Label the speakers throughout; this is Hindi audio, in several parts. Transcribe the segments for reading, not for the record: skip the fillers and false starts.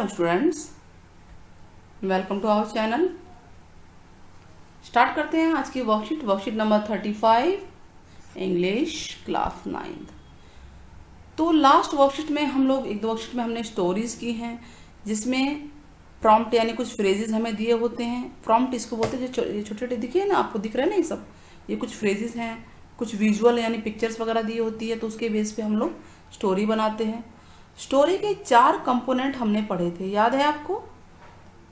Speaker 1: Students, welcome to our channel. Start करते हैं आज की वर्कशीट नंबर 35 इंग्लिश क्लास 9। तो लास्ट वर्कशीट में हम लोग एक दो वर्कशीट में हमने स्टोरीज की हैं जिसमें प्रॉम्प्ट यानी कुछ फ्रेजेस हमें दिए होते हैं। प्रॉम्प्ट इसको बोलते हैं जो छोटे छोटे दिखे ना, आपको दिख रहे हैं ना, ये सब ये कुछ फ्रेजेस हैं, कुछ विजुअल यानी पिक्चर्स वगैरह दी होती है, तो उसके बेस पे हम लोग स्टोरी बनाते हैं। स्टोरी के 4 कंपोनेंट हमने पढ़े थे, याद है आपको?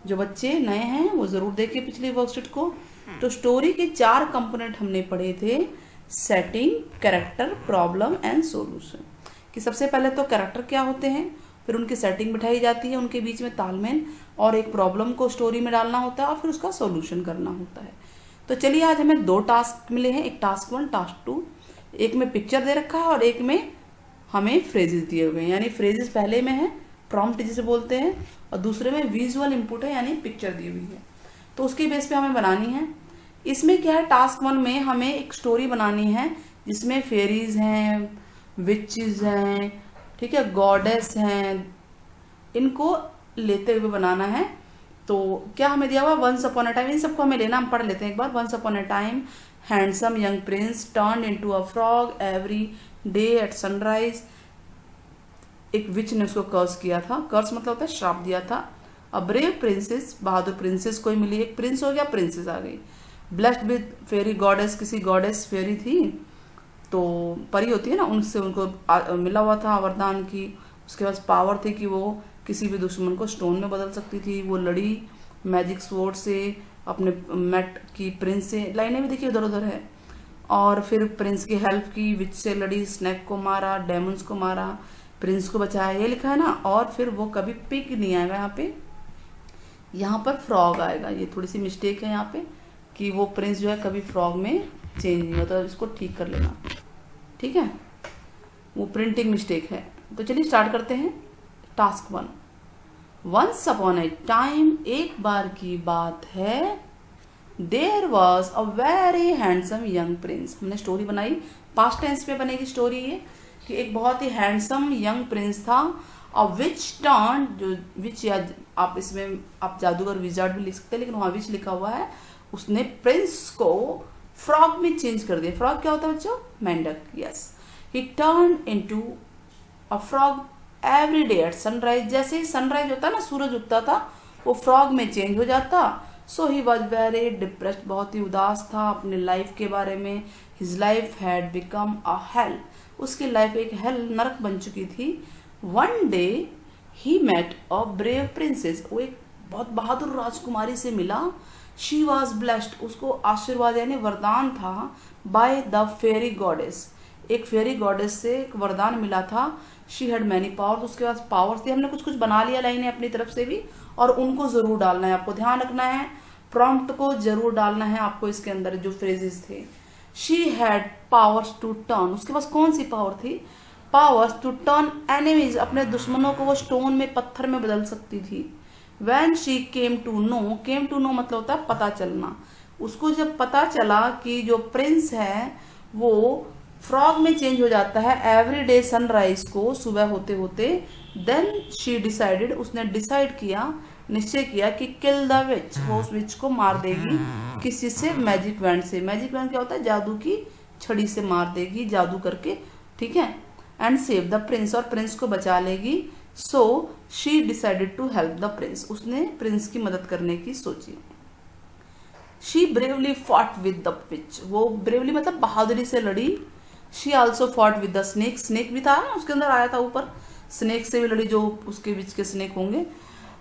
Speaker 1: जो बच्चे नए हैं वो ज़रूर देखिए पिछली वर्कशीट को। तो स्टोरी के 4 कंपोनेंट हमने पढ़े थे, setting, character, problem and solution. कि सबसे पहले तो कैरेक्टर क्या होते हैं, फिर उनकी सेटिंग बिठाई जाती है, उनके बीच में तालमेल, और एक प्रॉब्लम को स्टोरी में डालना होता है और फिर उसका सॉल्यूशन करना होता है। तो चलिए, आज हमें 2 टास्क मिले हैं, एक टास्क 1, टास्क 2। एक में पिक्चर दे रखा है और एक में हमें फ्रेजेस दिए हुए हैं, यानी फ्रेजेस पहले में है, प्रॉम्प्ट जिसे बोलते हैं, और दूसरे में विजुअल इनपुट है यानी पिक्चर दी हुई है। तो उसके बेस पे हमें बनानी है। इसमें क्या है, टास्क 1 में हमें एक स्टोरी बनानी है जिसमें फेरीज हैं, विचेस हैं, ठीक है, गॉडेस हैं, इनको लेते हुए बनाना है। तो क्या हमें दिया हुआ, वंस अपॉन अ टाइम, इन सबको हमें लेना, हम पढ़ लेते हैं एक बार। Once upon a time handsome young prince turn into a frog every day at sunrise. एक विच ने उसको कर्स किया था, कर्स मतलब होता है श्राप दिया था। अ ब्रेव प्रिंसेस, बहादुर प्रिंसेस कोई मिली, एक प्रिंस हो गया, प्रिंसेस आ गई। ब्लेस्ड विद फेरी गॉडेस, किसी गॉडेस फेरी थी, तो परी होती है ना, उनसे उनको मिला हुआ था वरदान की। उसके पास पावर थी कि वो किसी भी दुश्मन को स्टोन में बदल सकती थी। वो लड़ी मैजिक स्वॉर्ड से, अपने मेट की प्रिंस से, लाइनें भी देखिए उधर उधर है। और फिर प्रिंस की हेल्प की, विच से लड़ी, स्नैक को मारा, डेमंस को मारा, प्रिंस को बचाया, ये लिखा है ना। और फिर वो कभी पिग नहीं आएगा यहाँ पर फ्रॉग आएगा। ये थोड़ी सी मिस्टेक है यहाँ पे कि वो प्रिंस जो है कभी फ्रॉग में चेंज नहीं होता, इसको ठीक कर लेना, ठीक है, वो प्रिंटिंग मिस्टेक है। तो चलिए स्टार्ट करते हैं। Task 1, once upon a time, एक बार की बात है, there was a very handsome young prince. हमने स्टोरी बनाई, पास्ट टेंस में बनेगी स्टोरी ये, कि एक बहुत ही हैंडसम यंग प्रिंस था। और विच टर्न, जो विच या आप इसमें आप जादूगर विजार्ड भी लिख सकते हैं, लेकिन वहाँ विच लिखा हुआ है, उसने प्रिंस को फ्रॉग में चेंज कर दिया। फ्रॉग क्या होता है बच्चों? मेंढक, yes. He turn into a frog every day at sunrise. जैसे ही सनराइज होता ना, सूरज उगता था, वो फ्रॉग में चेंज हो जाता। So he was very depressed, बहुत ही उदास था अपने लाइफ के बारे में। His life had become a hell, उसकी लाइफ एक हेल, नरक बन चुकी थी। One day he met a brave princess, वो एक बहुत बहादुर राजकुमारी से मिला। शी वॉज ब्लेस्ड, उसको आशीर्वाद यानी वरदान था, बाय द फेरी गॉडेस, एक फेरी गॉडेस से एक वरदान मिला था। शी हैड मैनी पावर्स, उसके पास पावर्स थी। हमने कुछ कुछ बना लिया लाइनें अपनी तरफ से भी, और उनको जरूर डालना है, आपको ध्यान रखना है, प्रॉम्प्ट को जरूर डालना है आपको इसके अंदर जो फ्रेजेस थे। She had powers to turn, उसके पास कौन सी पावर थी? पावर्स टू टर्न एनिमीज, अपने दुश्मनों को वो स्टोन में, पत्थर में बदल सकती थी। When she came to know, came to know मतलब होता है पता चलना। उसको जब पता चला कि जो प्रिंस है वो फ्रॉग में चेंज हो जाता है एवरी डे सनराइज को, सुबह होते होते, देन शी डिसाइडेड, उसने डिसाइड किया, निश्चय किया कि किल द विच, वो उस विच को मार देगी। किस चीज से? मैजिक वैंड से। मैजिक वैंड क्या होता है? जादू की छड़ी से मार देगी, जादू करके, ठीक है। एंड सेव द प्रिंस, और प्रिंस को बचा लेगी। So she decided to help the prince, उसने प्रिंस की मदद करने की सोची। She bravely fought with the witch, वो ब्रेवली मतलब बहादुरी से लड़ी। She also fought with the snake, snake भी था उसके अंदर आया था ऊपर, स्नेक से भी लड़ी, जो उसके बीच के स्नेक होंगे।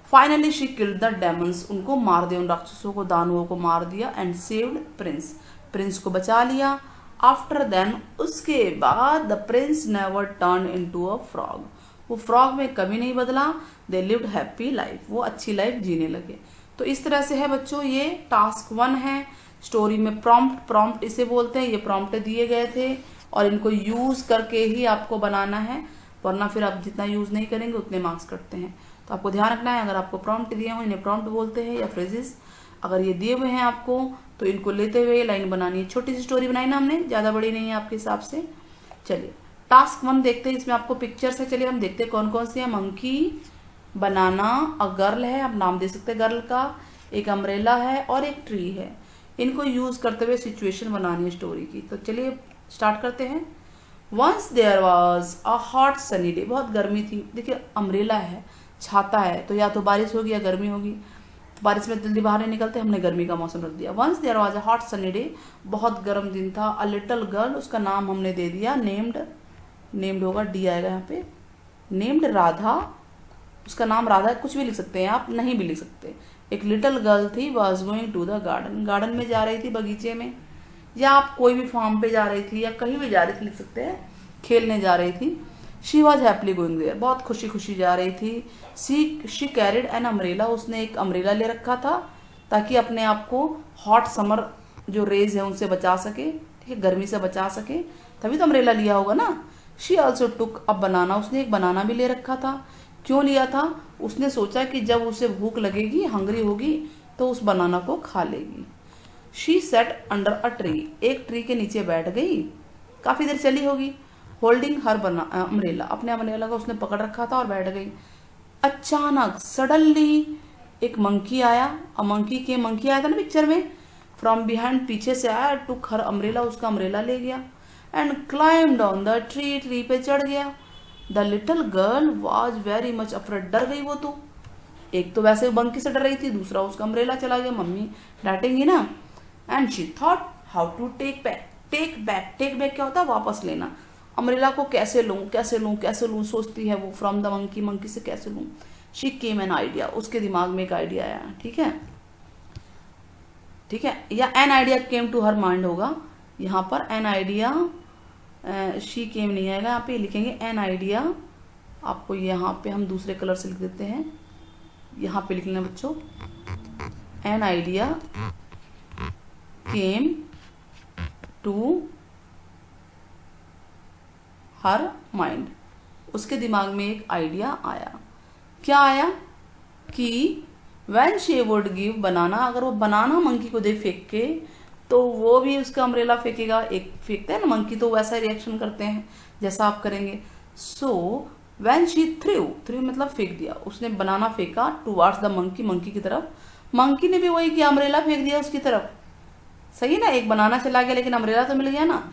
Speaker 1: Finally she killed the demons, उनको मार दिया, उन राक्षसों को, दानवों को मार दिया। एंड सेव्ड प्रिंस, प्रिंस को बचा लिया। आफ्टर देन, उसके बाद, the Prince never turn into a frog, वो फ्रॉग में कभी नहीं बदला। दे लिव्ड हैप्पी लाइफ, वो अच्छी लाइफ जीने लगे। तो इस तरह से है बच्चों, ये टास्क 1 है। स्टोरी में प्रॉम्प्ट, प्रॉम्प्ट इसे बोलते हैं, ये प्रॉम्प्ट दिए गए थे और इनको यूज करके ही आपको बनाना है, वरना फिर आप जितना यूज नहीं करेंगे उतने मार्क्स कटते हैं। तो आपको ध्यान रखना है, अगर आपको प्रॉम्प्ट दिए हुए, इन्हें प्रॉम्प्ट बोलते हैं या फ्रेजेस। अगर ये दिए हुए हैं आपको, तो इनको लेते हुए लाइन बनानी है। छोटी सी स्टोरी बनाई ना हमने, ज़्यादा बड़ी नहीं है आपके हिसाब से। चलिए टास्क 1 देखते हैं, इसमें आपको पिक्चर्स है। चलिए हम देखते हैं कौन कौन सी है। मंकी, बनाना, अ गर्ल है, आप नाम दे सकते हैं गर्ल का, एक अम्ब्रेला है और एक ट्री है। इनको यूज करते हुए सिचुएशन बनानी है स्टोरी की। तो चलिए स्टार्ट करते हैं। Once there was a hot sunny day, बहुत गर्मी थी। देखिए अम्ब्रेला है, छाता है, तो या तो बारिश होगी या गर्मी होगी। बारिश में जल्दी बाहर नहीं निकलते, हमने गर्मी का मौसम रख दिया। Once there was a hot sunny day, बहुत गर्म दिन था। अ लिटिल गर्ल, उसका नाम हमने दे दिया नेम्ड, नेम्ड होगा, डी आएगा यहाँ पे, नेम्ड राधा, उसका नाम राधा, कुछ भी लिख सकते हैं आप, नहीं भी लिख सकते। एक लिटिल गर्ल थी, was going to the garden, garden में जा रही थी, बगीचे में, या आप कोई भी फार्म पे जा रही थी या कहीं भी जा रही थी लिख सकते हैं, खेलने जा रही थी। She was happily going there, बहुत खुशी खुशी जा रही थी। शी कैरिड एन अम्ब्रेला, उसने एक अम्ब्रेला ले रखा था ताकि अपने आप को हॉट समर जो रेज है उनसे बचा सके, ठीक है, गर्मी से बचा सके, तभी तो अम्ब्रेला लिया होगा ना। शी ऑल्सो टुक अ बनाना, उसने एक बनाना भी ले रखा था। क्यों लिया था? उसने सोचा कि जब उसे भूख लगेगी, हंग्री होगी, तो उस बनाना को खा लेगी। She said under a tree, एक ट्री के नीचे बैठ गई, काफ़ी देर चली होगी। होल्डिंग हर अम्ब्रेला, अपने अम्ब्रेला को उसने पकड़ रखा था और बैठ गई। अचानक सडनली एक मंकी आया, मंकी आया था ना पिक्चर में, फ्रॉम बिहाइंड, पीछे से आया, टुक हर अम्ब्रेला, उसका अम्ब्रेला ले गया, and climbed on the tree, tree पे चढ़ गया। The little girl was very much afraid, डर गई वो तो, एक तो वैसे मंकी से डर रही थी, दूसरा उसका अम्ब्रेला चला गया, मम्मी डांटेंगी ना। And she thought how to take back क्या होता है? वापस लेना। अम्ब्रेला को कैसे लूँ सोचती है वो, फ्रॉम द मंकी से कैसे लूँ। शी केम एन आइडिया, उसके दिमाग में एक आइडिया आया, ठीक है, या an idea came to her mind होगा यहाँ पर। एन आइडिया, शी केम नहीं आएगा, यहाँ पे लिखेंगे एन आइडिया। आपको यहाँ पे हम दूसरे कलर से लिख देते हैं, यहाँ पे लिख लेना बच्चों, an idea came to her mind, उसके दिमाग में एक आइडिया आया। क्या आया? कि when she would give banana, अगर वो बनाना मंकी को दे फेंक के, तो वो भी उसका अम्ब्रेला फेंकेगा। एक फेंकते हैं ना मंकी, तो वैसा रिएक्शन करते हैं जैसा आप करेंगे। सो व्हेन शी थ्रू मतलब फेंक दिया, उसने बनाना फेंका टुवार्ड्स द मंकी की तरफ, मंकी ने भी वही किया, अम्ब्रेला फेंक दिया उसकी तरफ। सही है ना, एक बनाना चला गया लेकिन अम्ब्रेला तो मिल गया ना।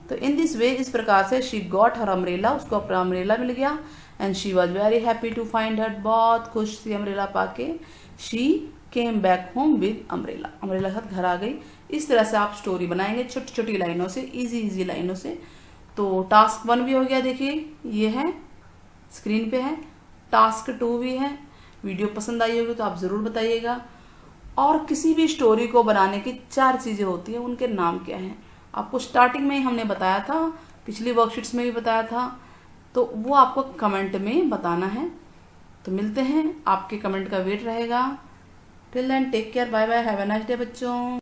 Speaker 1: तो इन दिस वे, इस प्रकार से, शी गॉट हर अम्ब्रेला, उसको अपना अम्ब्रेला मिल गया। And she was very happy to find her, बहुत खुश थी अम्ब्रेला पाके। She came back home with umbrella, umbrella के साथ घर आ गई। इस तरह से आप स्टोरी बनाएंगे छोटी छोटी लाइनों से, इजी लाइनों से। तो टास्क 1 भी हो गया, देखिए ये है स्क्रीन पे है। टास्क 2 भी है। वीडियो पसंद आई होगी तो आप ज़रूर बताइएगा। और किसी भी स्टोरी को बनाने की 4 चीज़ें होती हैं, उनके नाम क्या हैं आपको स्टार्टिंग में ही हमने बताया था, पिछली वर्कशीट्स में भी बताया था, तो वो आपको कमेंट में बताना है। तो मिलते हैं, आपके कमेंट का वेट रहेगा। Till then take care, bye bye, have a nice day बच्चों।